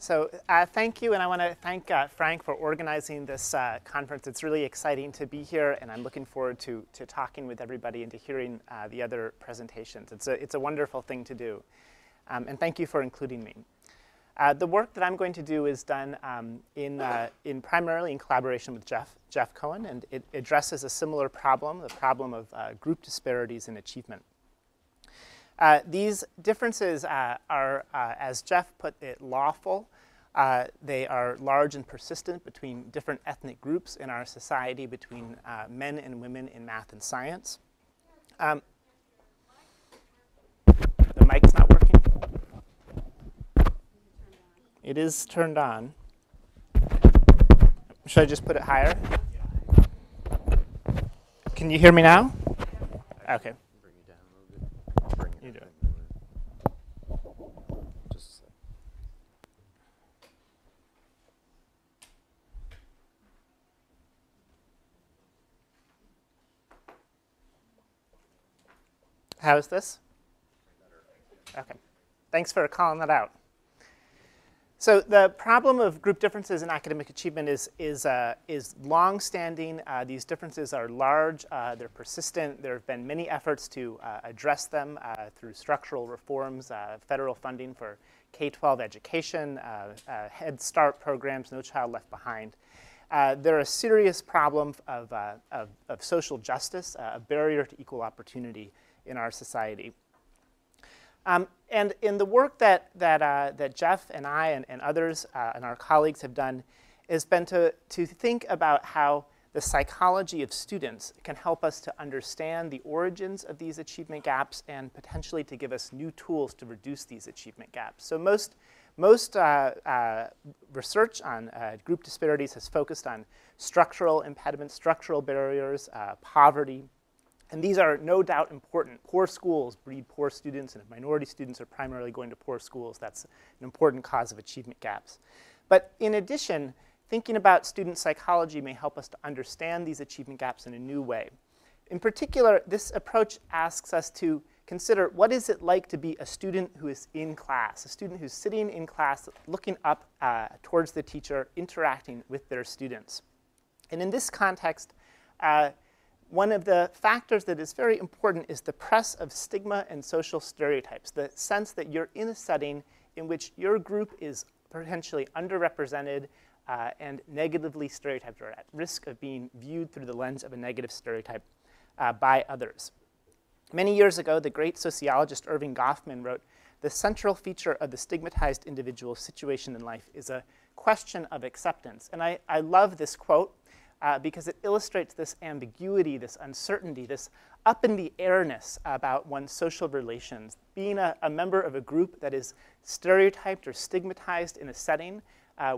So thank you, and I want to thank Frank for organizing this conference. It's really exciting to be here, and I'm looking forward to talking with everybody and to hearing the other presentations. It's a wonderful thing to do, and thank you for including me. The work that I'm going to do is done primarily in collaboration with Jeff Cohen, and it addresses a similar problem, the problem of group disparities in achievement. These differences are, as Jeff put it, lawful. They are large and persistent between different ethnic groups in our society, between men and women in math and science. The mic's not working. It is turned on. Should I just put it higher? Can you hear me now? Okay. You do it. Just a sec. How is this? Okay. Thanks for calling that out. So the problem of group differences in academic achievement is long-standing. These differences are large. They're persistent. There have been many efforts to address them through structural reforms, federal funding for K-12 education, Head Start programs, No Child Left Behind. They're a serious problem of social justice, a barrier to equal opportunity in our society. And in the work that Jeff and I and others and our colleagues have done has been to think about how the psychology of students can help us to understand the origins of these achievement gaps and potentially to give us new tools to reduce these achievement gaps. So most research on group disparities has focused on structural impediments, structural barriers, poverty. And these are no doubt important. Poor schools breed poor students, and if minority students are primarily going to poor schools, that's an important cause of achievement gaps. But in addition, thinking about student psychology may help us to understand these achievement gaps in a new way. In particular, this approach asks us to consider what is it like to be a student who is in class, a student who's sitting in class, looking up towards the teacher, interacting with their students. And in this context, one of the factors that is very important is the press of stigma and social stereotypes, the sense that you're in a setting in which your group is potentially underrepresented and negatively stereotyped or at risk of being viewed through the lens of a negative stereotype by others. Many years ago, the great sociologist Irving Goffman wrote, "The central feature of the stigmatized individual's situation in life is a question of acceptance." And I love this quote. Because it illustrates this ambiguity, this uncertainty, this up-in-the-airness about one's social relations. Being a member of a group that is stereotyped or stigmatized in a setting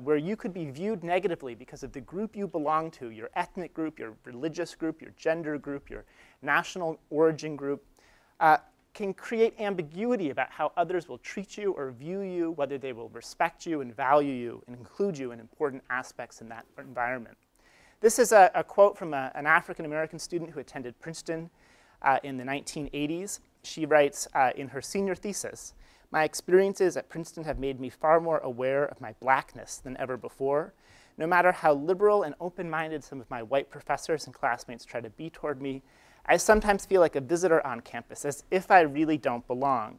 where you could be viewed negatively because of the group you belong to, your ethnic group, your religious group, your gender group, your national origin group, can create ambiguity about how others will treat you or view you, whether they will respect you and value you and include you in important aspects in that environment. This is a quote from an African American student who attended Princeton in the 1980s. She writes in her senior thesis, "My experiences at Princeton have made me far more aware of my blackness than ever before. No matter how liberal and open-minded some of my white professors and classmates try to be toward me, I sometimes feel like a visitor on campus, as if I really don't belong.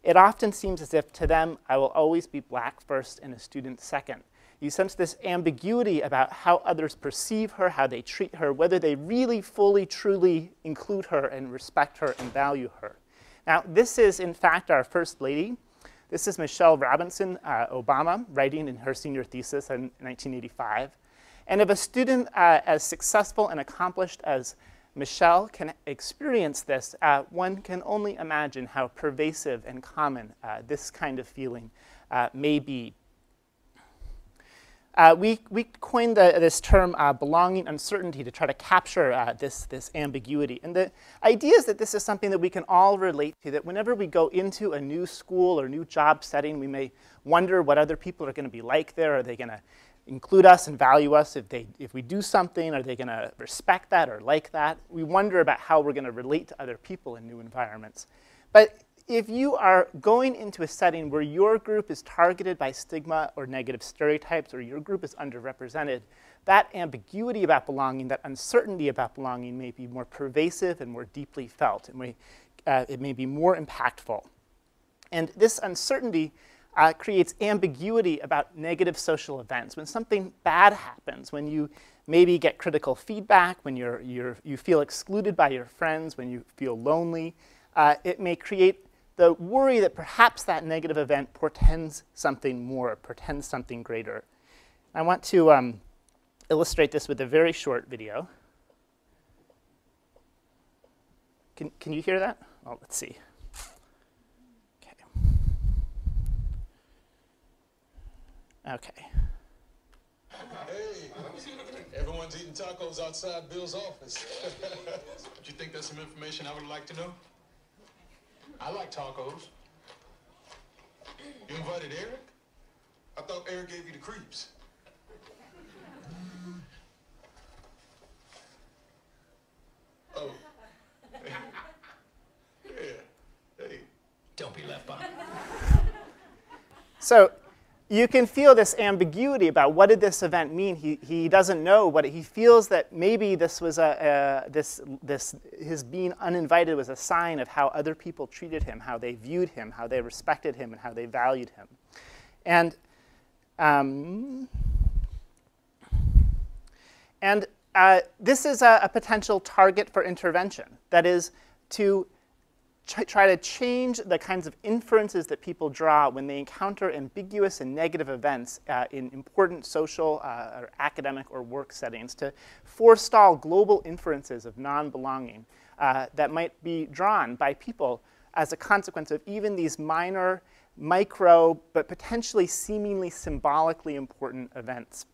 It often seems as if to them I will always be black first and a student second." You sense this ambiguity about how others perceive her, how they treat her, whether they really, fully, truly include her and respect her and value her. Now, this is, in fact, our First Lady. This is Michelle Robinson Obama, writing in her senior thesis in 1985. And if a student as successful and accomplished as Michelle can experience this, one can only imagine how pervasive and common this kind of feeling may be. We coined this term belonging uncertainty to try to capture this ambiguity. And the idea is that this is something that we can all relate to, that whenever we go into a new school or new job setting, we may wonder what other people are going to be like there. Are they going to include us and value us if we do something? Are they going to respect that or like that? We wonder about how we're going to relate to other people in new environments. But if you are going into a setting where your group is targeted by stigma or negative stereotypes, or your group is underrepresented, that ambiguity about belonging, that uncertainty about belonging may be more pervasive and more deeply felt. It may be more impactful. And this uncertainty creates ambiguity about negative social events. When something bad happens, when you maybe get critical feedback, when you feel excluded by your friends, when you feel lonely, it may create the worry that perhaps that negative event portends something more, portends something greater. I want to illustrate this with a very short video. Can you hear that? Oh, let's see. Okay. Hey, everyone's eating tacos outside Bill's office. Do you think that's some information I would like to know? I like tacos. You invited Eric? I thought Eric gave you the creeps. Oh. Yeah. Hey. Don't be left behind. So you can feel this ambiguity about what did this event mean. He doesn't know what he feels that maybe this was his being uninvited was a sign of how other people treated him, how they viewed him, how they respected him, and how they valued him. And this is a potential target for intervention. That is to try to change the kinds of inferences that people draw when they encounter ambiguous and negative events in important social or academic or work settings, to forestall global inferences of non-belonging that might be drawn by people as a consequence of even these minor, micro, but potentially seemingly symbolically important events.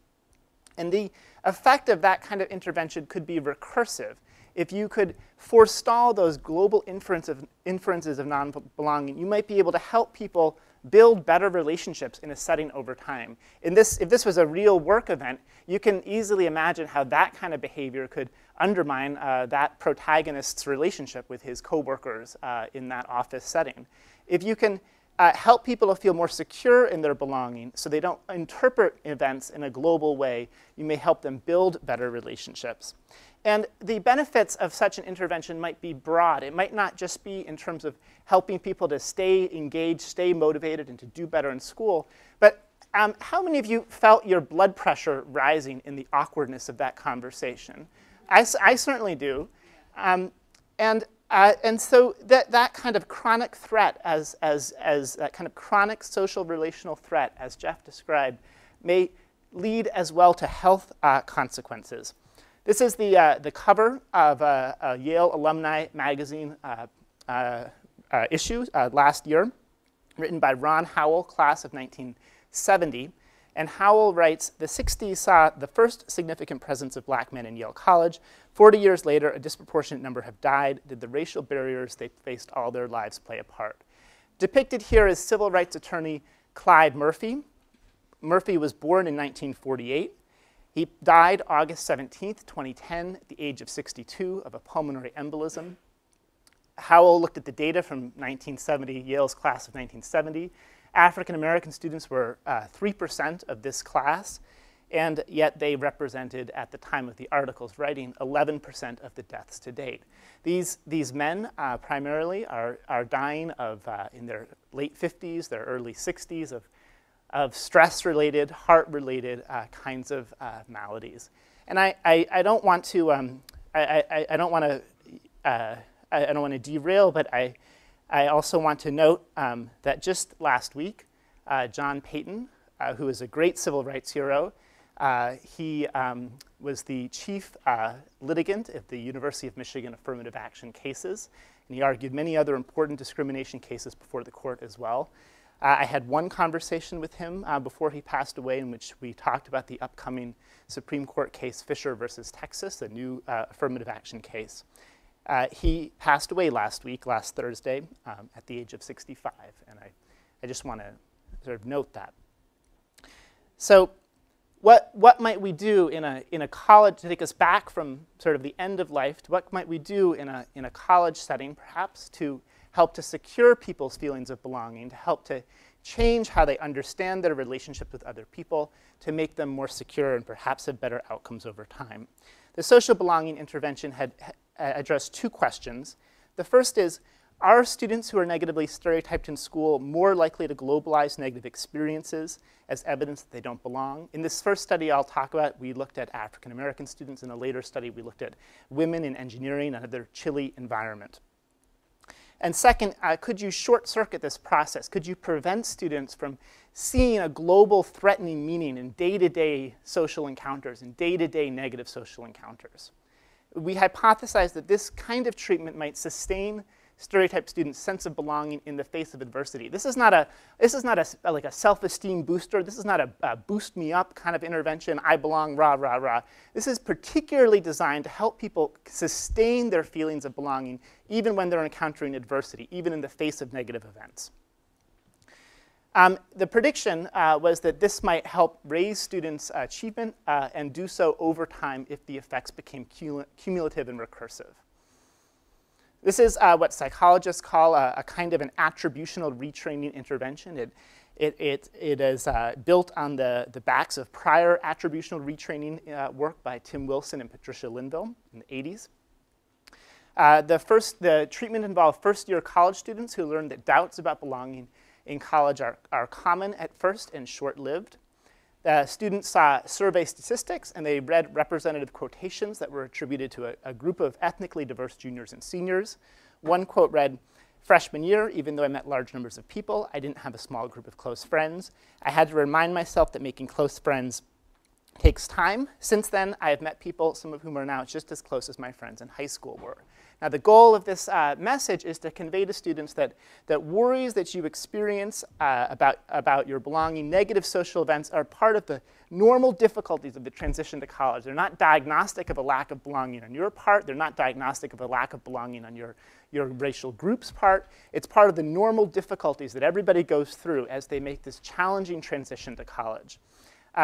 And the effect of that kind of intervention could be recursive. If you could forestall those global inferences of non-belonging, you might be able to help people build better relationships in a setting over time. If this was a real work event, you can easily imagine how that kind of behavior could undermine that protagonist's relationship with his coworkers in that office setting. If you can help people to feel more secure in their belonging so they don't interpret events in a global way, you may help them build better relationships. And the benefits of such an intervention might be broad. It might not just be in terms of helping people to stay engaged, stay motivated, and to do better in school, but how many of you felt your blood pressure rising in the awkwardness of that conversation? I certainly do. And so that kind of chronic threat, as that kind of chronic social relational threat, as Jeff described, may lead as well to health consequences. This is the cover of a Yale alumni magazine issue last year, written by Ron Howell, class of 1970. And Howell writes, "The 60s saw the first significant presence of black men in Yale College. 40 years later, a disproportionate number have died. Did the racial barriers they faced all their lives play a part?" Depicted here is civil rights attorney Clyde Murphy. Murphy was born in 1948. He died August 17th, 2010, at the age of 62 of a pulmonary embolism. Howell looked at the data from 1970, Yale's class of 1970. African American students were 3% of this class, and yet they represented, at the time of the article's writing, 11% of the deaths to date. These men primarily are dying of, in their late 50s, their early 60s, of stress-related, heart-related kinds of maladies. And I don't want to I don't want to derail, but I also want to note that just last week, John Payton, who is a great civil rights hero, he was the chief litigant of the University of Michigan affirmative action cases, and he argued many other important discrimination cases before the court as well. I had one conversation with him before he passed away, in which we talked about the upcoming Supreme Court case Fisher versus Texas, a new affirmative action case. He passed away last Thursday, at the age of 65, and I just want to sort of note that. So what might we do in a college, to take us back from sort of the end of life, to what might we do in a college setting, perhaps, to help to secure people's feelings of belonging, to help to change how they understand their relationship with other people, to make them more secure and perhaps have better outcomes over time. The social belonging intervention had addressed two questions. The first is, are students who are negatively stereotyped in school more likely to globalize negative experiences as evidence that they don't belong? In this first study I'll talk about, we looked at African American students. In a later study, we looked at women in engineering and their chilly environment. And second, could you short circuit this process? Could you prevent students from seeing a global threatening meaning in day-to-day social encounters, in day-to-day negative social encounters? We hypothesized that this kind of treatment might sustain stereotyped students' sense of belonging in the face of adversity. This is not like a self-esteem booster. This is not a boost me up kind of intervention. I belong, rah, rah, rah. This is particularly designed to help people sustain their feelings of belonging even when they're encountering adversity, even in the face of negative events. The prediction was that this might help raise students' achievement and do so over time if the effects became cumulative and recursive. This is what psychologists call a kind of an attributional retraining intervention. It is built on the backs of prior attributional retraining work by Tim Wilson and Patricia Linville in the 80s. The treatment involved first-year college students who learned that doubts about belonging in college are common at first and short-lived. The students saw survey statistics, and they read representative quotations that were attributed to a group of ethnically diverse juniors and seniors. One quote read, "Freshman year, even though I met large numbers of people, I didn't have a small group of close friends. I had to remind myself that making close friends takes time. Since then, I have met people, some of whom are now just as close as my friends in high school were." Now, the goal of this message is to convey to students that worries that you experience about your belonging, negative social events, are part of the normal difficulties of the transition to college. They're not diagnostic of a lack of belonging on your part. They're not diagnostic of a lack of belonging on your racial group's part. It's part of the normal difficulties that everybody goes through as they make this challenging transition to college.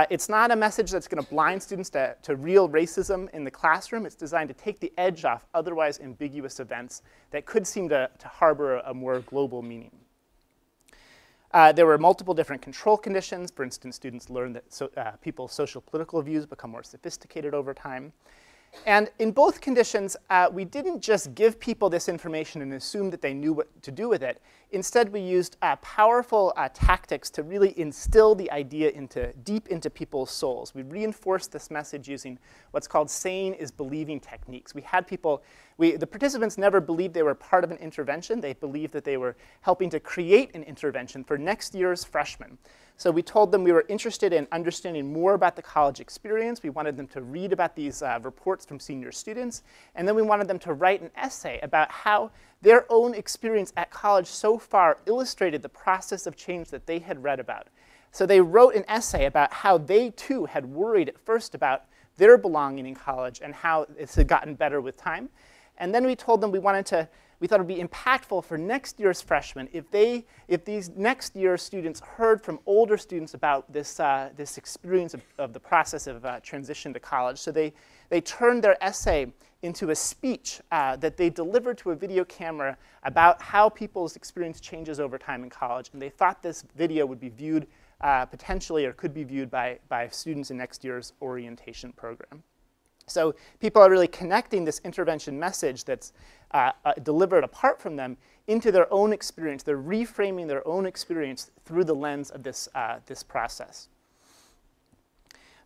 It's not a message that's going to blind students to real racism in the classroom. It's designed to take the edge off otherwise ambiguous events that could seem to harbor a more global meaning. There were multiple different control conditions. For instance, students learned that people's social political views become more sophisticated over time. And in both conditions, we didn't just give people this information and assume that they knew what to do with it. Instead, we used powerful tactics to really instill the idea deep into people's souls. We reinforced this message using what's called saying is believing techniques. We had the participants never believed they were part of an intervention. They believed that they were helping to create an intervention for next year's freshmen. So we told them we were interested in understanding more about the college experience. We wanted them to read about these reports from senior students. And then we wanted them to write an essay about how their own experience at college so far illustrated the process of change that they had read about. So they wrote an essay about how they too had worried at first about their belonging in college and how it had gotten better with time. And then we told them we thought it would be impactful for next year's freshmen if these next year's students heard from older students about this experience of the process of transition to college. So they turned their essay into a speech that they delivered to a video camera about how people's experience changes over time in college. And they thought this video would be viewed potentially, or could be viewed by students in next year's orientation program. So people are really connecting this intervention message that's delivered apart from them into their own experience. They're reframing their own experience through the lens of this process.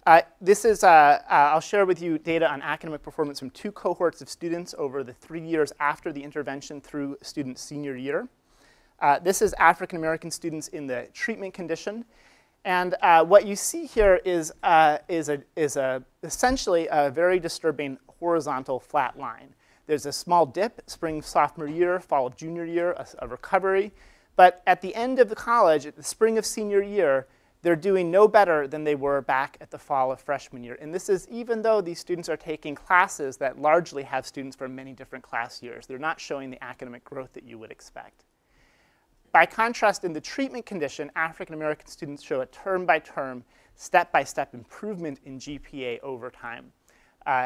I'll share with you data on academic performance from two cohorts of students over the 3 years after the intervention through student senior year. This is African American students in the treatment condition. And what you see here is essentially a very disturbing horizontal flat line. There's a small dip, spring sophomore year, fall of junior year, a recovery. But at the end of the college, at the spring of senior year, they're doing no better than they were back at the fall of freshman year. And this is even though these students are taking classes that largely have students from many different class years. They're not showing the academic growth that you would expect. By contrast, in the treatment condition, African American students show a term-by-term, step-by-step improvement in GPA over time.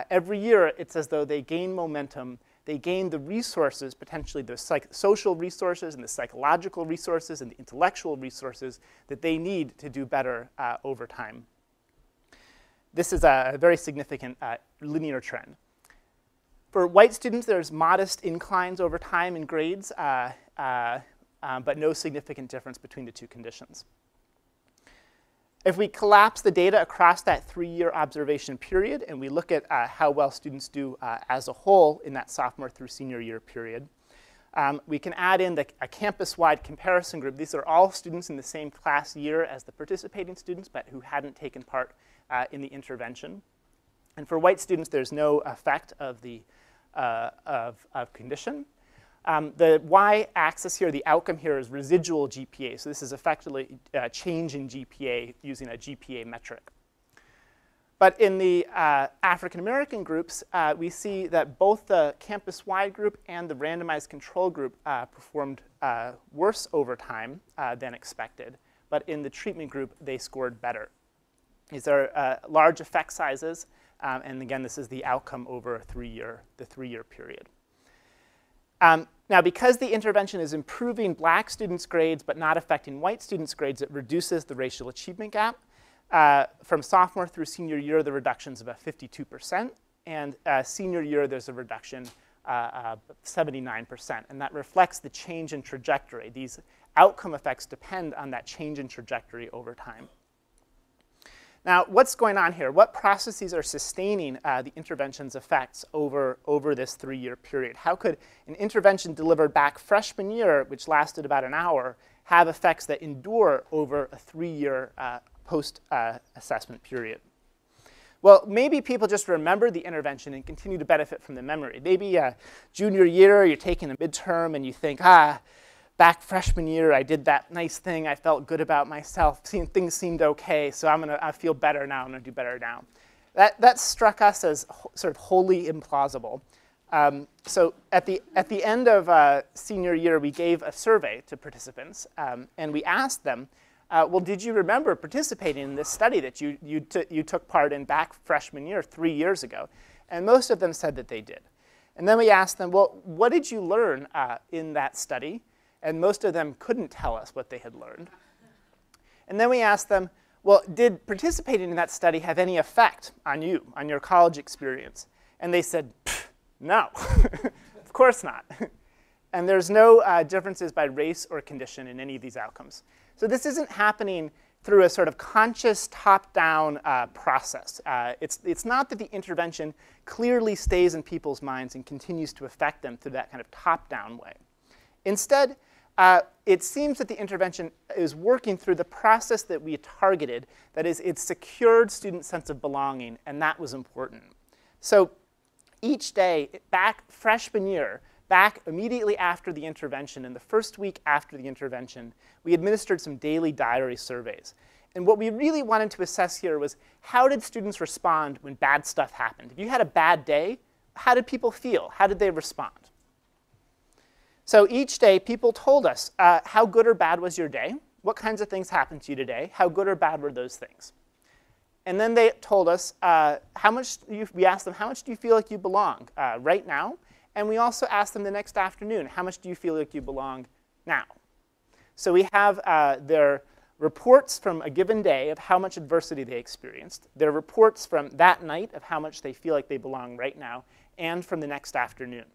Every year, it's as though they gain momentum, they gain the resources, potentially the social resources and the psychological resources and the intellectual resources that they need to do better over time. This is a very significant linear trend. For white students, there's modest inclines over time in grades, but no significant difference between the two conditions. If we collapse the data across that 3-year observation period and we look at how well students do as a whole in that sophomore through senior year period, we can add in a campus-wide comparison group. These are all students in the same class year as the participating students, but who hadn't taken part in the intervention. And for white students, there's no effect of the condition. The y-axis here, the outcome here, is residual GPA. So this is effectively a change in GPA using a GPA metric. But in the African American groups, we see that both the campus-wide group and the randomized control group performed worse over time than expected. But in the treatment group, they scored better. These are large effect sizes. And again, this is the outcome over the three-year period. Now, because the intervention is improving black students' grades but not affecting white students' grades, it reduces the racial achievement gap. From sophomore through senior year, the reduction's about 52%. And senior year, there's a reduction of 79%. And that reflects the change in trajectory. These outcome effects depend on that change in trajectory over time. Now, what's going on here? What processes are sustaining the intervention's effects over this 3-year period? How could an intervention delivered back freshman year, which lasted about an hour, have effects that endure over a 3-year post-assessment period? Well, maybe people just remember the intervention and continue to benefit from the memory. Maybe junior year, you're taking a midterm and you think, back freshman year, I did that nice thing. I felt good about myself. Things seemed okay, so I feel better now. I'm going to do better now. That struck us as sort of wholly implausible. So at the end of senior year, we gave a survey to participants, and we asked them, well, did you remember participating in this study that you took part in back freshman year 3 years ago? And most of them said that they did. And then we asked them, well, what did you learn in that study? And most of them couldn't tell us what they had learned. And then we asked them, well, did participating in that study have any effect on you, on your college experience? And they said, no, of course not. And there's no differences by race or condition in any of these outcomes. So this isn't happening through a sort of conscious top-down process. It's not that the intervention clearly stays in people's minds and continues to affect them through that kind of top-down way. Instead, it seems that the intervention is working through the process that we targeted. That is, it secured students' sense of belonging, and that was important. So each day, back freshman year, back immediately after the intervention, in the first week after the intervention, we administered some daily diary surveys. And what we really wanted to assess here was, how did students respond when bad stuff happened? If you had a bad day, how did people feel? How did they respond? So each day, people told us, how good or bad was your day? What kinds of things happened to you today? How good or bad were those things? And then they told us, we asked them, how much do you feel like you belong right now? And we also asked them the next afternoon, how much do you feel like you belong now? So we have their reports from a given day of how much adversity they experienced, their reports from that night of how much they feel like they belong right now, and from the next afternoon.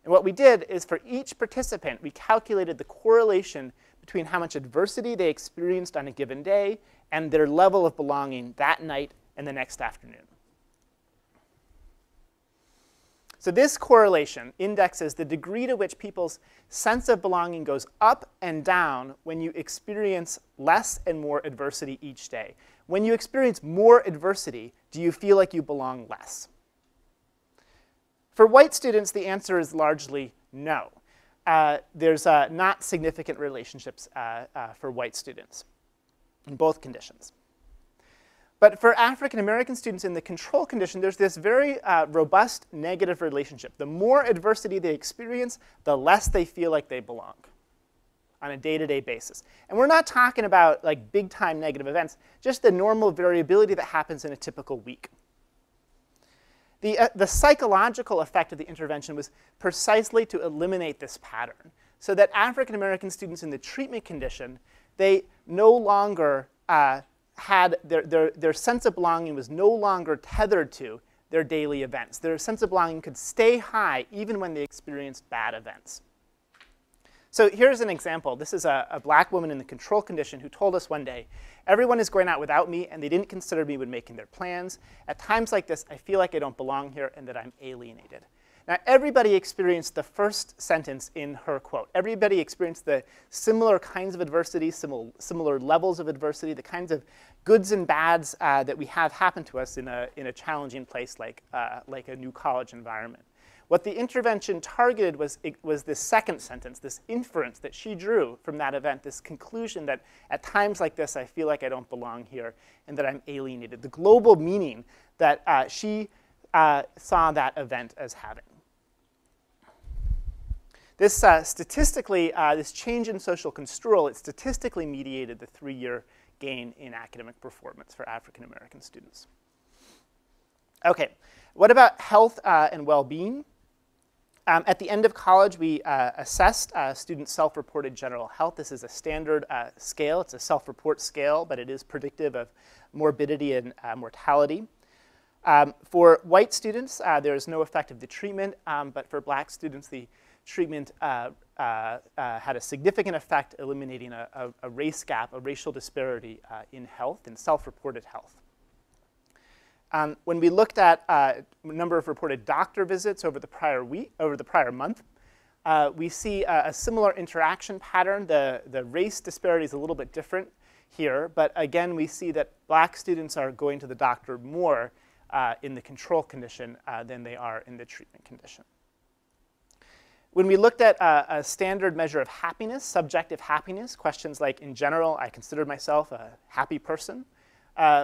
And what we did is, for each participant, we calculated the correlation between how much adversity they experienced on a given day and their level of belonging that night and the next afternoon. So this correlation indexes the degree to which people's sense of belonging goes up and down when you experience less and more adversity each day. When you experience more adversity, do you feel like you belong less? For white students, the answer is largely no. There's not significant relationships for white students in both conditions. But for African American students in the control condition, there's this very robust negative relationship. The more adversity they experience, the less they feel like they belong on a day-to-day basis. And we're not talking about like big-time negative events, just the normal variability that happens in a typical week. The psychological effect of the intervention was precisely to eliminate this pattern, so that African American students in the treatment condition, they no longer had their sense of belonging was no longer tethered to their daily events. Their sense of belonging could stay high even when they experienced bad events. So here's an example. This is a black woman in the control condition who told us one day, everyone is going out without me, and they didn't consider me when making their plans. At times like this, I feel like I don't belong here and that I'm alienated. Now, everybody experienced the first sentence in her quote. Everybody experienced the similar kinds of adversity, similar levels of adversity, the kinds of goods and bads that we have happen to us in a challenging place like a new college environment. What the intervention targeted was this second sentence, this inference that she drew from that event, this conclusion that at times like this, I feel like I don't belong here and that I'm alienated. The global meaning that she saw that event as having. This this change in social construal, it statistically mediated the 3-year gain in academic performance for African American students. Okay, what about health and well-being? At the end of college, we assessed students' self-reported general health. This is a standard scale. It's a self-report scale, but it is predictive of morbidity and mortality. For white students, there is no effect of the treatment, but for black students, the treatment had a significant effect, eliminating a race gap, a racial disparity in health, in self-reported health. When we looked at number of reported doctor visits over the prior month, we see a similar interaction pattern. The race disparity is a little bit different here, but again, we see that black students are going to the doctor more in the control condition than they are in the treatment condition. When we looked at a standard measure of happiness, subjective happiness, questions like, in general, I consider myself a happy person,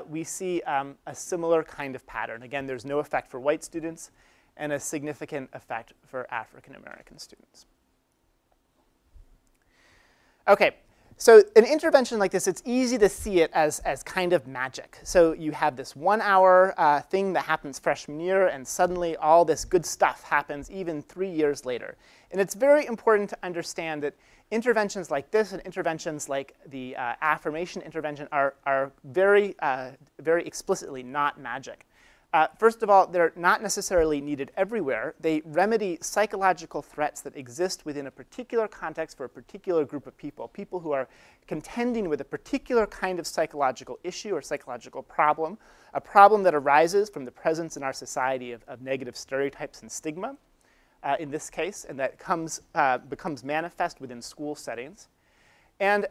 we see a similar kind of pattern. Again, there's no effect for white students and a significant effect for African American students. Okay, so an intervention like this, it's easy to see it as kind of magic. So you have this 1 hour thing that happens freshman year, and suddenly all this good stuff happens even 3 years later. And it's very important to understand that interventions like this and interventions like the affirmation intervention are very explicitly not magic. First of all, they're not necessarily needed everywhere. They remedy psychological threats that exist within a particular context for a particular group of people, people who are contending with a particular kind of psychological issue or psychological problem, a problem that arises from the presence in our society of negative stereotypes and stigma, in this case, and that becomes manifest within school settings. And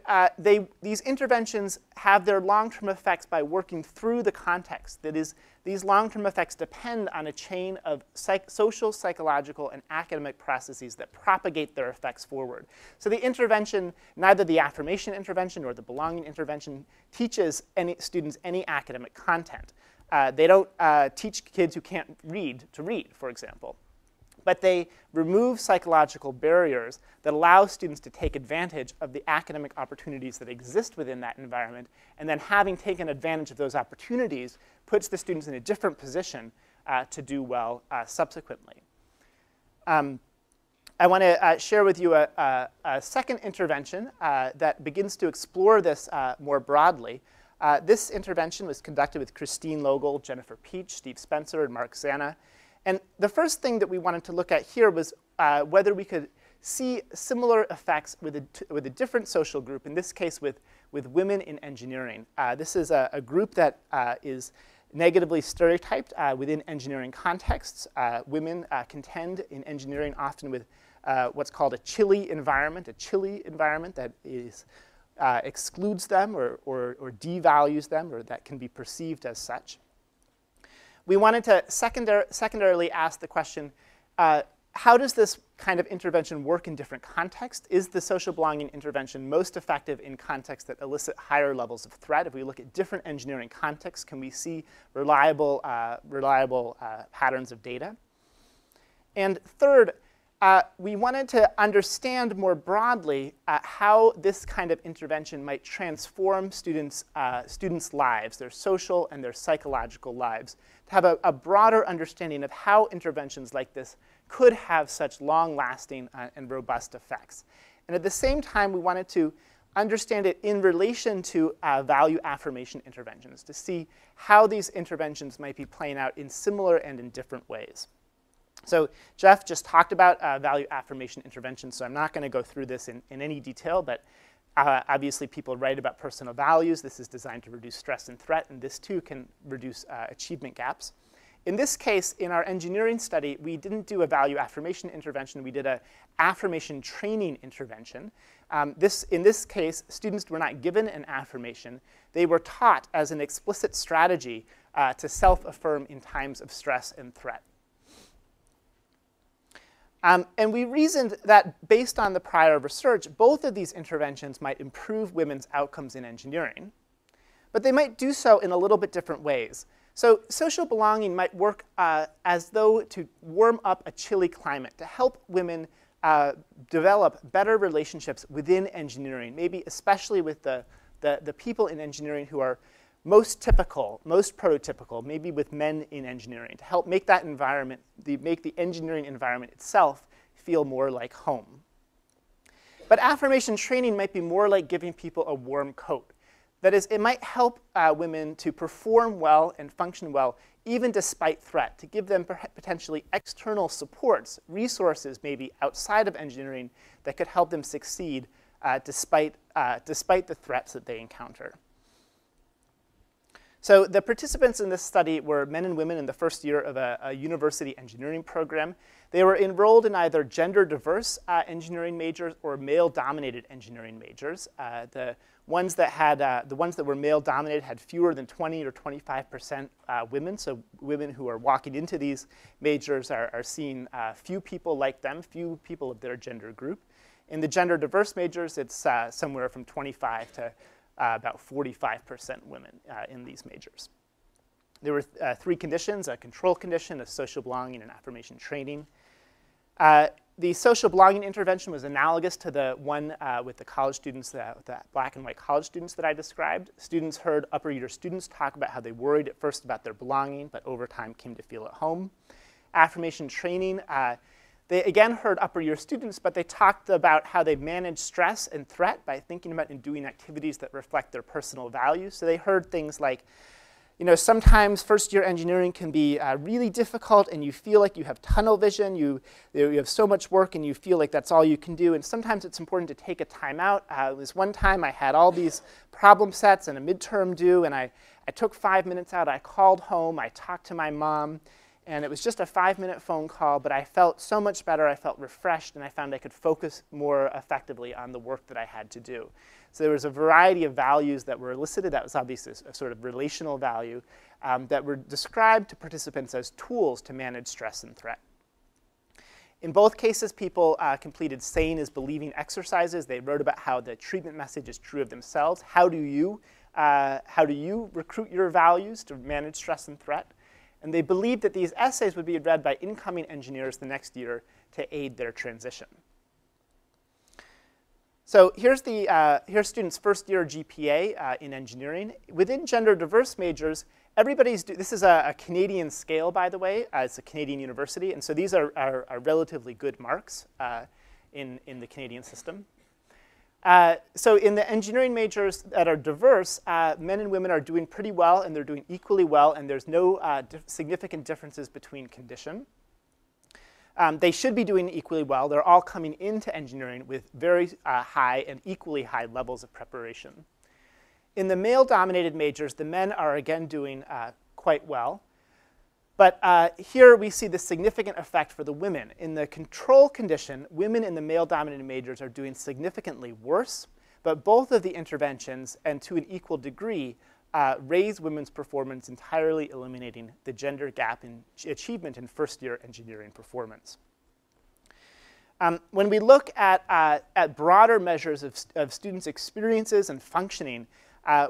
these interventions have their long-term effects by working through the context. That is, these long-term effects depend on a chain of social, psychological, and academic processes that propagate their effects forward. So the intervention, neither the affirmation intervention nor the belonging intervention, teaches any students any academic content. They don't teach kids who can't read to read, for example. But they remove psychological barriers that allow students to take advantage of the academic opportunities that exist within that environment, and then having taken advantage of those opportunities puts the students in a different position to do well subsequently. I want to share with you a second intervention that begins to explore this more broadly. This intervention was conducted with Christine Logel, Jennifer Peach, Steve Spencer, and Mark Zana. And the first thing that we wanted to look at here was whether we could see similar effects with a different social group, in this case with women in engineering. This is a group that is negatively stereotyped within engineering contexts. Women contend in engineering often with what's called a chilly environment that is, excludes them or devalues them, or that can be perceived as such. We wanted to secondarily ask the question, how does this kind of intervention work in different contexts? Is the social belonging intervention most effective in contexts that elicit higher levels of threat? If we look at different engineering contexts, can we see reliable patterns of data? And third, we wanted to understand more broadly how this kind of intervention might transform students' lives, their social and their psychological lives, to have a broader understanding of how interventions like this could have such long-lasting and robust effects. And at the same time, we wanted to understand it in relation to value affirmation interventions, to see how these interventions might be playing out in similar and in different ways. So Jeff just talked about value affirmation interventions, so I'm not going to go through this in any detail, but obviously people write about personal values. This is designed to reduce stress and threat, and this too can reduce achievement gaps. In this case, in our engineering study, we didn't do a value affirmation intervention. We did an affirmation training intervention. In this case, students were not given an affirmation. They were taught as an explicit strategy to self-affirm in times of stress and threat. And we reasoned that based on the prior research, both of these interventions might improve women's outcomes in engineering, but they might do so in a little bit different ways. So social belonging might work as though to warm up a chilly climate, to help women develop better relationships within engineering, maybe especially with the people in engineering who are most typical, most prototypical, maybe with men in engineering, to help make that environment, make the engineering environment itself feel more like home. But affirmation training might be more like giving people a warm coat. That is, it might help women to perform well and function well, even despite threat, to give them potentially external supports, resources maybe outside of engineering that could help them succeed despite the threats that they encounter. So the participants in this study were men and women in the first year of a university engineering program. They were enrolled in either gender-diverse engineering majors or male-dominated engineering majors. The ones that were male-dominated had fewer than 20 or 25% women. So women who are walking into these majors are seeing few people like them, few people of their gender group. In the gender-diverse majors, it's somewhere from 25 to about 45% women in these majors. There were three conditions: a control condition, a social belonging, and affirmation training. The social belonging intervention was analogous to the one with the college students, the black and white college students that I described. Students heard upper year students talk about how they worried at first about their belonging, but over time came to feel at home. Affirmation training, they again heard upper year students, but they talked about how they manage stress and threat by thinking about and doing activities that reflect their personal values. So they heard things like, you know, sometimes first year engineering can be really difficult and you feel like you have tunnel vision, you have so much work and you feel like that's all you can do. And sometimes it's important to take a time out. This one time I had all these problem sets and a midterm due, and I took 5 minutes out, I called home, I talked to my mom, and it was just a 5-minute phone call, but I felt so much better, I felt refreshed, and I found I could focus more effectively on the work that I had to do. So there was a variety of values that were elicited. That was obviously a sort of relational value that were described to participants as tools to manage stress and threat. In both cases, people completed sane is believing exercises. They wrote about how the treatment message is true of themselves. How do you recruit your values to manage stress and threat? And they believed that these essays would be read by incoming engineers the next year to aid their transition. So here's students' first year GPA in engineering. Within gender diverse majors, this is a Canadian scale, by the way. It's a Canadian university, and so these are relatively good marks in the Canadian system. So in the engineering majors that are diverse, men and women are doing pretty well, and they're doing equally well, and there's no significant differences between condition. They should be doing equally well. They're all coming into engineering with very high and equally high levels of preparation. In the male-dominated majors, the men are again doing quite well. But here we see the significant effect for the women. In the control condition, women in the male-dominated majors are doing significantly worse, but both of the interventions, and to an equal degree, raise women's performance, entirely eliminating the gender gap in achievement in first-year engineering performance. When we look at broader measures of students' experiences and functioning,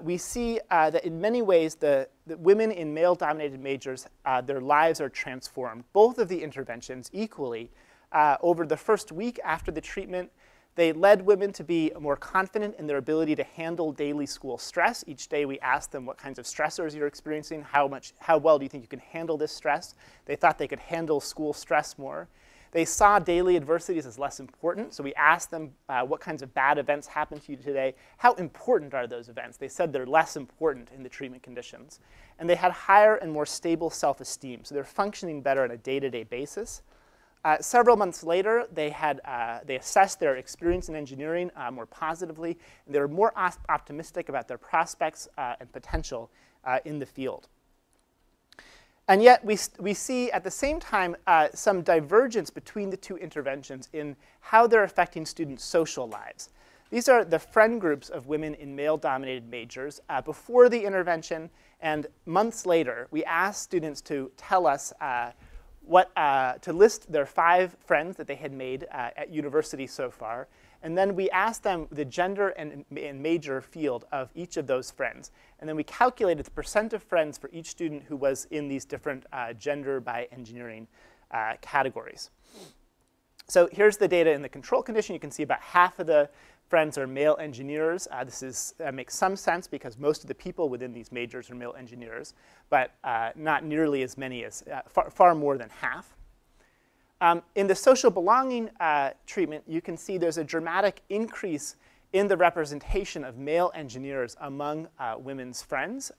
we see that in many ways the women in male-dominated majors, their lives are transformed. Both of the interventions equally over the first week after the treatment, they led women to be more confident in their ability to handle daily school stress. Each day we asked them what kinds of stressors you're experiencing, how well do you think you can handle this stress. They thought they could handle school stress more. They saw daily adversities as less important, so we asked them what kinds of bad events happened to you today. How important are those events? They said they're less important in the treatment conditions. And they had higher and more stable self-esteem, so they're functioning better on a day-to-day basis. Several months later, they assessed their experience in engineering more positively, and they were more optimistic about their prospects and potential in the field. And yet, we see at the same time some divergence between the two interventions in how they're affecting students' social lives. These are the friend groups of women in male-dominated majors before the intervention, and months later, we asked students to tell us to list their 5 friends that they had made at university so far. And then we asked them the gender and major field of each of those friends. And then we calculated the percent of friends for each student who was in these different gender by engineering categories. So here's the data in the control condition. You can see about half of the friends are male engineers. This makes some sense because most of the people within these majors are male engineers, but not nearly as many as, far more than half. In the social belonging treatment, you can see there's a dramatic increase in the representation of male engineers among women's friends.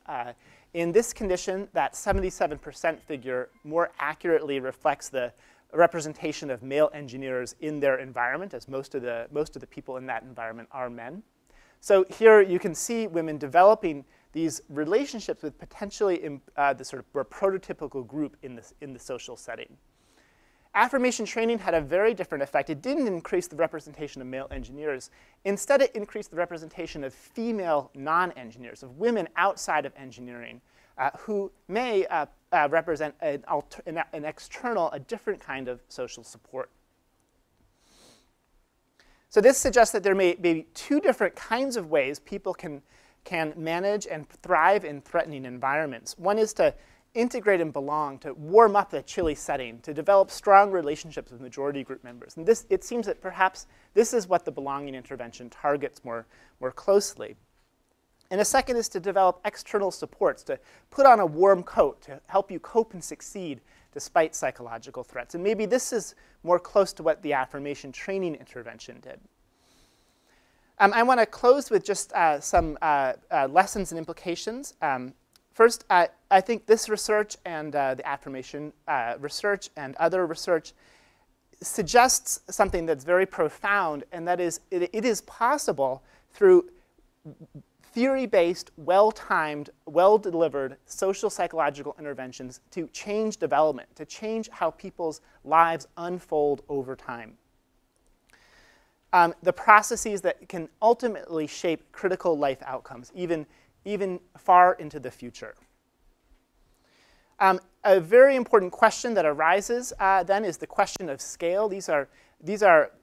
In this condition, that 77% figure more accurately reflects the representation of male engineers in their environment, as most of the people in that environment are men. So here you can see women developing these relationships with potentially the sort of prototypical group in the social setting. Affirmation training had a very different effect. It didn't increase the representation of male engineers. Instead, it increased the representation of female non-engineers, of women outside of engineering, who may represent an external, a different kind of social support. So this suggests that there may be 2 different kinds of ways people can manage and thrive in threatening environments. One is to integrate and belong, to warm up the chilly setting, to develop strong relationships with majority group members. And it seems that perhaps this is what the belonging intervention targets more closely. And a second is to develop external supports, to put on a warm coat, to help you cope and succeed despite psychological threats. And maybe this is more close to what the affirmation training intervention did. I want to close with just some lessons and implications. First, I think this research and the affirmation research and other research suggests something that's very profound, and that is it is possible through theory-based, well-timed, well-delivered social psychological interventions to change development, to change how people's lives unfold over time. The processes that can ultimately shape critical life outcomes, even far into the future. A very important question that arises then is the question of scale. These are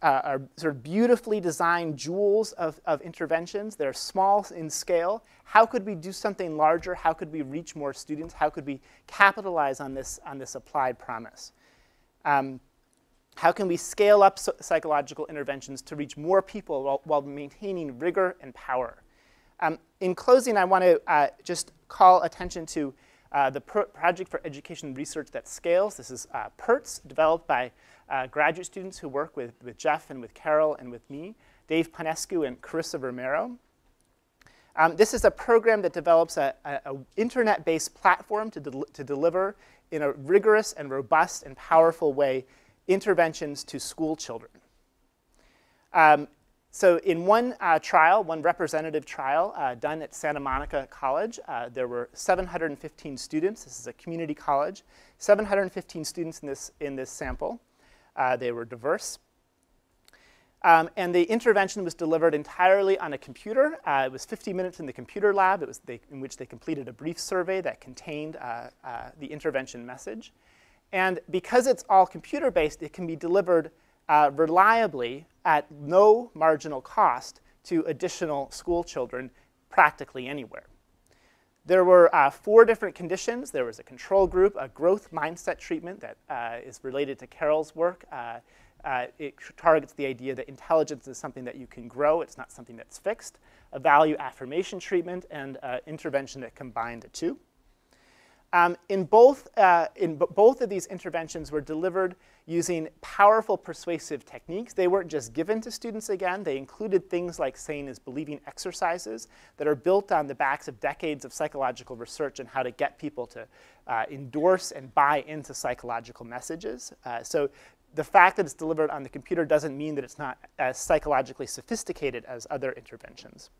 sort of beautifully designed jewels of interventions. They're small in scale. How could we do something larger? How could we reach more students? How could we capitalize on this applied promise? How can we scale up psychological interventions to reach more people while maintaining rigor and power? In closing, I want to just call attention to the Project for Education and Research that Scales. This is PERTS, developed by graduate students who work with Jeff and with Carol and with me, Dave Panescu and Carissa Romero. This is a program that develops an internet-based platform to deliver in a rigorous and robust and powerful way interventions to school children. So in one trial, one representative trial done at Santa Monica College, there were 715 students. This is a community college. 715 students in this sample. They were diverse. And the intervention was delivered entirely on a computer. It was 50 minutes in the computer lab in which they completed a brief survey that contained the intervention message. And because it's all computer-based, it can be delivered reliably at no marginal cost to additional school children practically anywhere. There were 4 different conditions. There was a control group, a growth mindset treatment that is related to Carol's work, It targets the idea that intelligence is something that you can grow. It's not something that's fixed. A value affirmation treatment and intervention that combine the two. In both of these interventions were delivered using powerful persuasive techniques. They weren't just given to students again. They included things like saying is believing exercises that are built on the backs of decades of psychological research on how to get people to endorse and buy into psychological messages. So the fact that it's delivered on the computer doesn't mean that it's not as psychologically sophisticated as other interventions.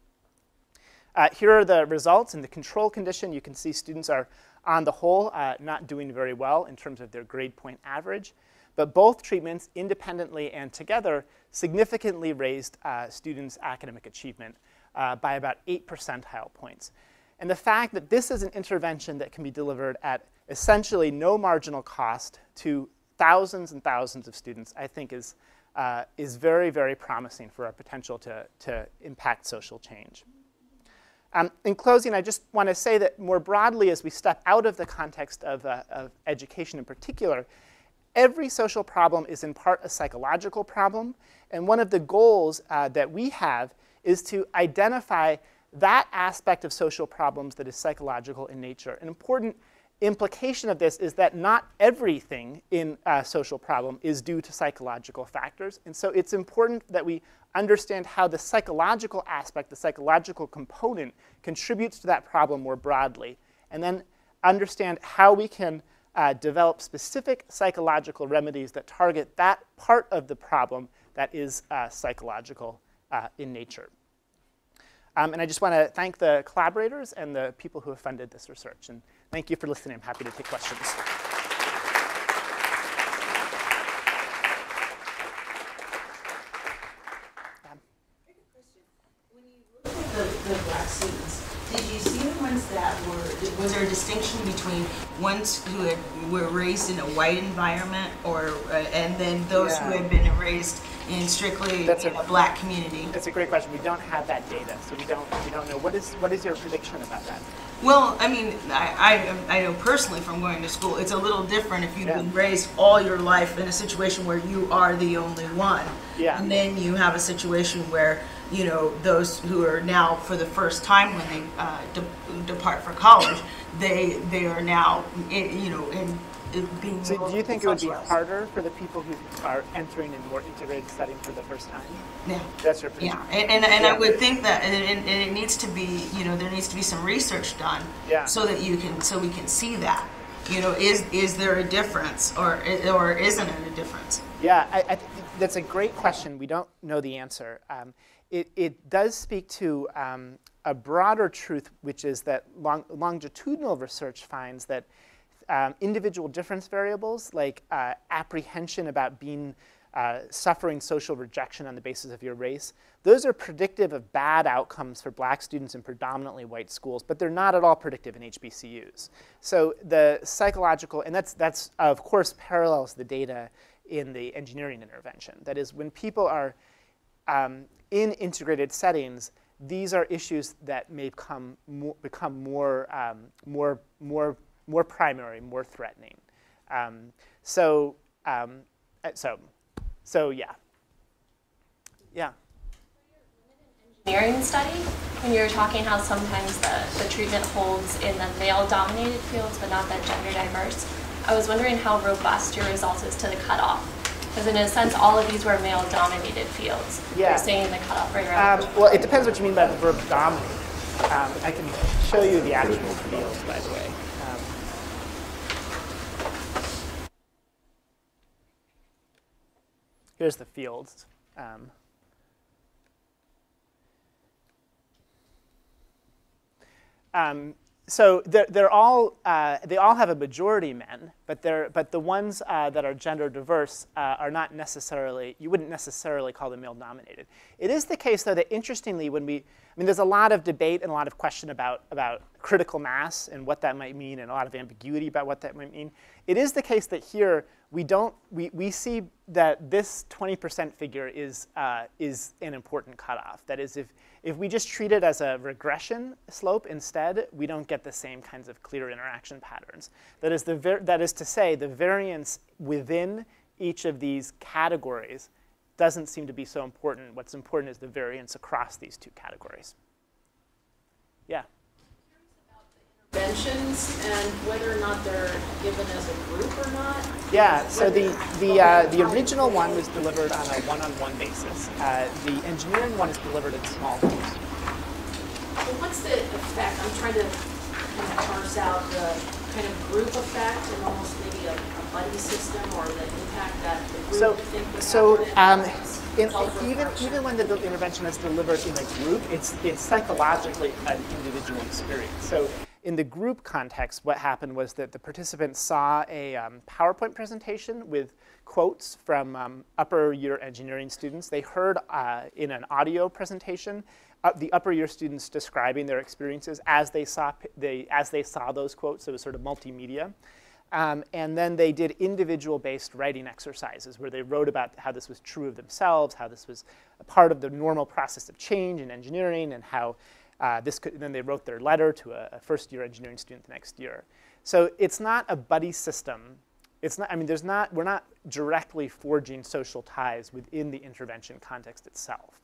Here are the results. In the control condition, you can see students are, on the whole, not doing very well in terms of their grade point average. But both treatments, independently and together, significantly raised students' academic achievement by about 8 percentile points. And the fact that this is an intervention that can be delivered at essentially no marginal cost to thousands and thousands of students, I think is very, very promising for our potential to impact social change. In closing, I just want to say that more broadly, as we step out of the context of education in particular, every social problem is in part a psychological problem. And one of the goals that we have is to identify that aspect of social problems that is psychological in nature. An important implication of this is that not everything in a social problem is due to psychological factors. And so it's important that we understand how the psychological aspect, the psychological component, contributes to that problem more broadly. And then understand how we can develop specific psychological remedies that target that part of the problem that is psychological in nature. And I just want to thank the collaborators and the people who have funded this research. And thank you for listening. I'm happy to take questions. When you look at the black students, did you see the ones that were, was there a distinction between ones who were raised in a white environment or, and then those who had been raised in strictly a black community? That's a great question. We don't have that data, so we don't know. What is your prediction about that? Well, I mean, I know personally from going to school, it's a little different if you've been raised all your life in a situation where you are the only one. Yeah. And then you have a situation where, you know, those who are now for the first time when they depart for college, they are now, you know, in being. So do you think it would be harder for the people who are entering in more integrated setting for the first time? Yeah. That's your prediction. Yeah, and I would think that, and it needs to be, you know, there needs to be some research done so that we can see that. You know, is there a difference or isn't it a difference? Yeah, I think that's a great question. We don't know the answer. It does speak to a broader truth, which is that longitudinal research finds that individual difference variables like apprehension about suffering social rejection on the basis of your race, those are predictive of bad outcomes for black students in predominantly white schools, but they're not at all predictive in HBCUs. So the psychological, and that's of course parallels the data in the engineering intervention. That is, when people are in integrated settings, these are issues that may become more primary, more threatening. So yeah. Yeah. Engineering study, when you were talking how sometimes the treatment holds in the male-dominated fields but not that gender diverse, I was wondering how robust your results is to the cutoff. Because in a sense, all of these were male-dominated fields. Yeah. You're saying the cutoff right around. Well, it depends what you mean by the verb dominate. I can show you the actual fields, by the way. Here's the fields. So they all have a majority men, but the ones that are gender diverse are not necessarily, you wouldn't necessarily call them male dominated. It is the case though that interestingly there's a lot of debate and a lot of question about critical mass and what that might mean and a lot of ambiguity about what that might mean. It is the case that here we see that this 20% figure is an important cutoff. That is, if we just treat it as a regression slope instead, we don't get the same kinds of clear interaction patterns. That is to say, the variance within each of these categories doesn't seem to be so important. What's important is the variance across these two categories. Yeah? Interventions and whether or not they're given as a group or not? Yeah, so the original one was delivered on a one-on-one basis. The engineering one is delivered in small groups. Well, what's the effect? I'm trying to kind of parse out the kind of group effect and almost maybe a buddy system, or the impact that the group think would have. Even when the intervention is delivered in a group, it's psychologically an individual experience. So in the group context, what happened was that the participants saw a PowerPoint presentation with quotes from upper year engineering students. They heard in an audio presentation the upper year students describing their experiences as they saw those quotes. So it was sort of multimedia. And then they did individual-based writing exercises where they wrote about how this was true of themselves, how this was a part of the normal process of change in engineering, and how then they wrote their letter to a first-year engineering student the next year. So it's not a buddy system. It's not, I mean, we're not directly forging social ties within the intervention context itself.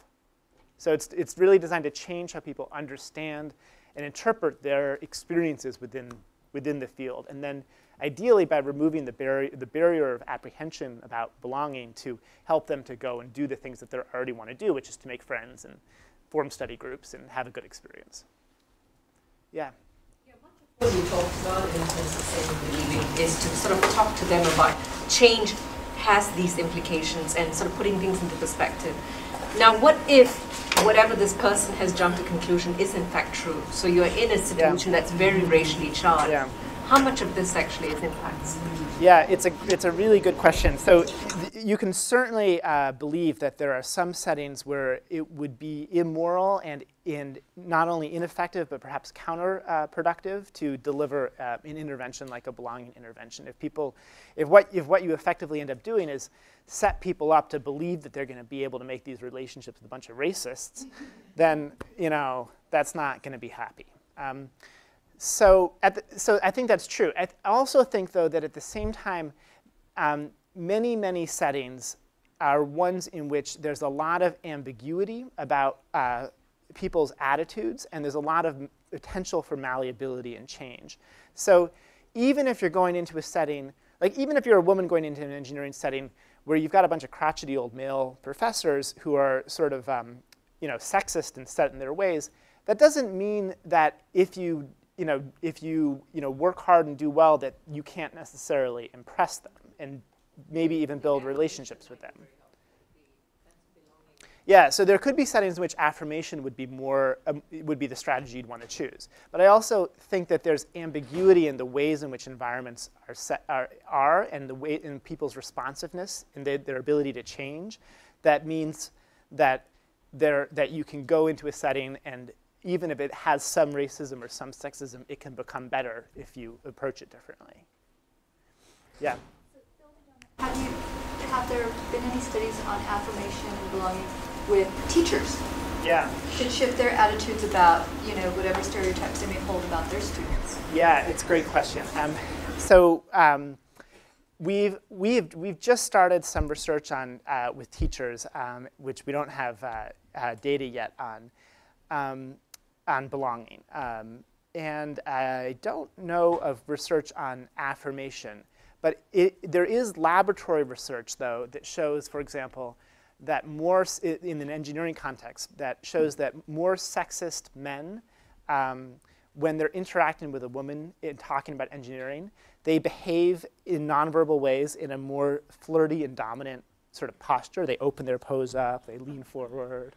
So it's really designed to change how people understand and interpret their experiences within the field. And then ideally, by removing the barrier of apprehension about belonging, to help them to go and do the things that they already want to do, which is to make friends and form study groups and have a good experience. Yeah? What you talked about in sustainable living is to sort of talk to them about change has these implications and sort of putting things into perspective. Now, what if whatever this person has jumped to conclusion is in fact true? So you're in a situation that's very racially charged. Yeah. How much of this actually is impacts? Yeah, it's a really good question. So you can certainly believe that there are some settings where it would be immoral and not only ineffective, but perhaps counterproductive to deliver an intervention like a belonging intervention. If what you effectively end up doing is set people up to believe that they're going to be able to make these relationships with a bunch of racists, then that's not going to be happy. So I think that's true. I also think, though, that at the same time, many settings are ones in which there's a lot of ambiguity about people's attitudes, and there's a lot of potential for malleability and change. So even if you're going into a setting, like even if you're a woman going into an engineering setting where you've got a bunch of crotchety old male professors who are sort of sexist and set in their ways, that doesn't mean that if you work hard and do well, that you can't necessarily impress them and maybe even build relationships with them. Yeah, so there could be settings in which affirmation would be the strategy you'd want to choose. But I also think that there's ambiguity in the ways in which environments are and the way in people's responsiveness and their ability to change. That means that you can go into a setting, and even if it has some racism or some sexism, it can become better if you approach it differently. Yeah. Have there been any studies on affirmation and belonging with teachers? Yeah. Should shift their attitudes about whatever stereotypes they may hold about their students. Yeah, it's a great question. We've just started some research on with teachers, which we don't have data yet on belonging. And I don't know of research on affirmation, but there is laboratory research, though, that shows, for example, that more, in an engineering context, that shows that more sexist men, when they're interacting with a woman in talking about engineering, they behave in nonverbal ways in a more flirty and dominant sort of posture. They open their pose up, they lean forward.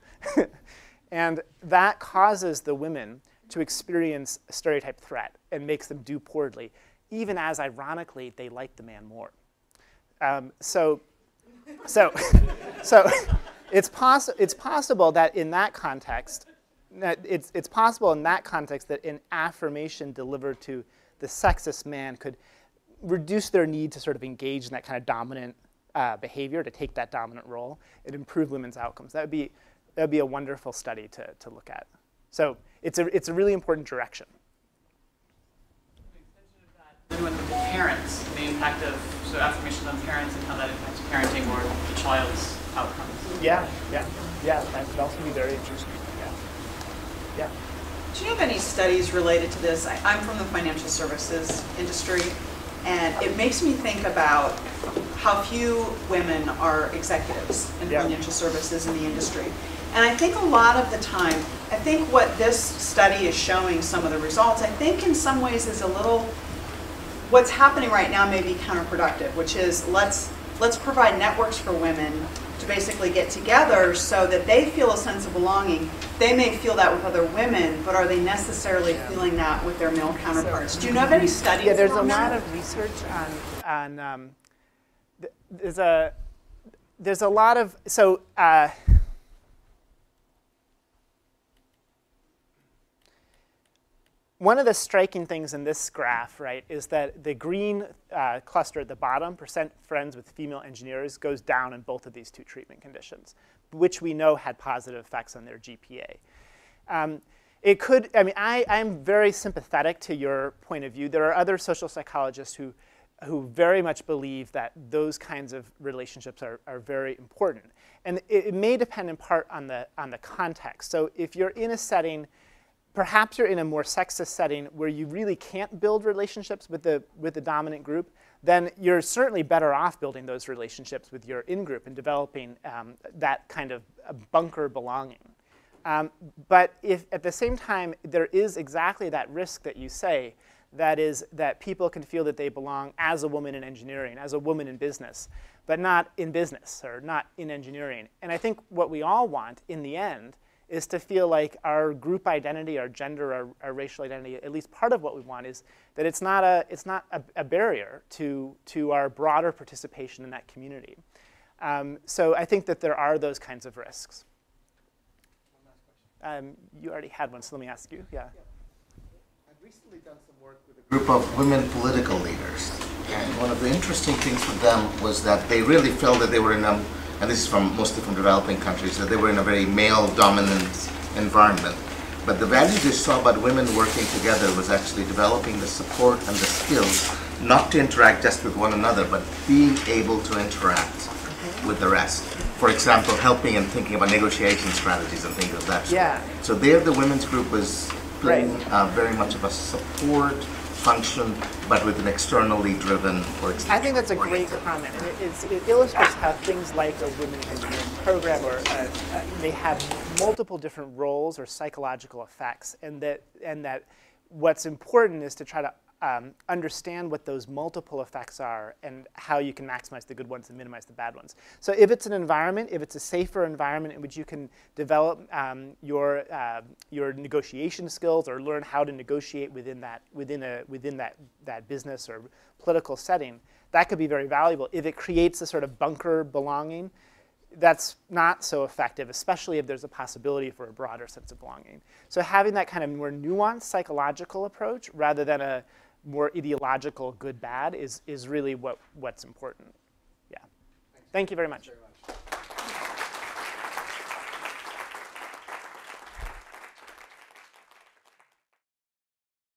And that causes the women to experience a stereotype threat and makes them do poorly, even as, ironically, they like the man more. So it's possible that in that context, it's possible in that context that an affirmation delivered to the sexist man could reduce their need to sort of engage in that kind of dominant behavior, to take that dominant role, and improve women's outcomes. That would be a wonderful study to look at. So it's a really important direction. When the parents the impact of affirmation on parents and how that impacts parenting or the child's outcomes. Yeah, that could also be very interesting. Yeah. Do you have any studies related to this? I'm from the financial services industry, and it makes me think about how few women are executives in financial services in the industry. And I think a lot of the time, I think what this study is showing, some of the results, I think in some ways is a little, what's happening right now may be counterproductive, which is let's provide networks for women to basically get together so that they feel a sense of belonging. They may feel that with other women, but are they necessarily feeling that with their male counterparts? Do you know of any studies? Yeah, there's a lot of research on there's a lot of, so one of the striking things in this graph, right, is that the green cluster at the bottom, percent friends with female engineers, goes down in both of these two treatment conditions, which we know had positive effects on their GPA. It could, I mean, I'm very sympathetic to your point of view. There are other social psychologists who very much believe that those kinds of relationships are very important. And it may depend in part on the context. So if you're in a setting, perhaps you're in a more sexist setting where you really can't build relationships with the dominant group, then you're certainly better off building those relationships with your in-group and developing that kind of bunker belonging. But if at the same time there is exactly that risk that you say, that is that people can feel that they belong as a woman in engineering, as a woman in business, but not in business or not in engineering. And I think what we all want in the end is to feel like our group identity, our gender, our racial identity, at least part of what we want is that it's not a barrier to our broader participation in that community. So I think that there are those kinds of risks. You already had one, so let me ask you. Yeah. I've recently done some work with a group of women political leaders, and one of the interesting things for them was that they really felt that they were in a, and this is mostly from developing countries, that they were in a very male-dominant environment. But the value they saw about women working together was actually developing the support and the skills not to interact just with one another, but being able to interact with the rest. For example, helping and thinking about negotiation strategies and things of that sort. Yeah. So there the women's group was playing very much of a support function, but with an externally driven or I think that's a great comment. It illustrates how things like a women in engineering program or they have multiple different roles or psychological effects, and that what's important is to try to understand what those multiple effects are and how you can maximize the good ones and minimize the bad ones. So if it's an environment, if it's a safer environment in which you can develop your negotiation skills or learn how to negotiate within that business or political setting, that could be very valuable. If it creates a sort of bunker belonging, that's not so effective, especially if there's a possibility for a broader sense of belonging. So having that kind of more nuanced psychological approach rather than a more ideological good-bad is really what's important. Yeah. Thank you very much.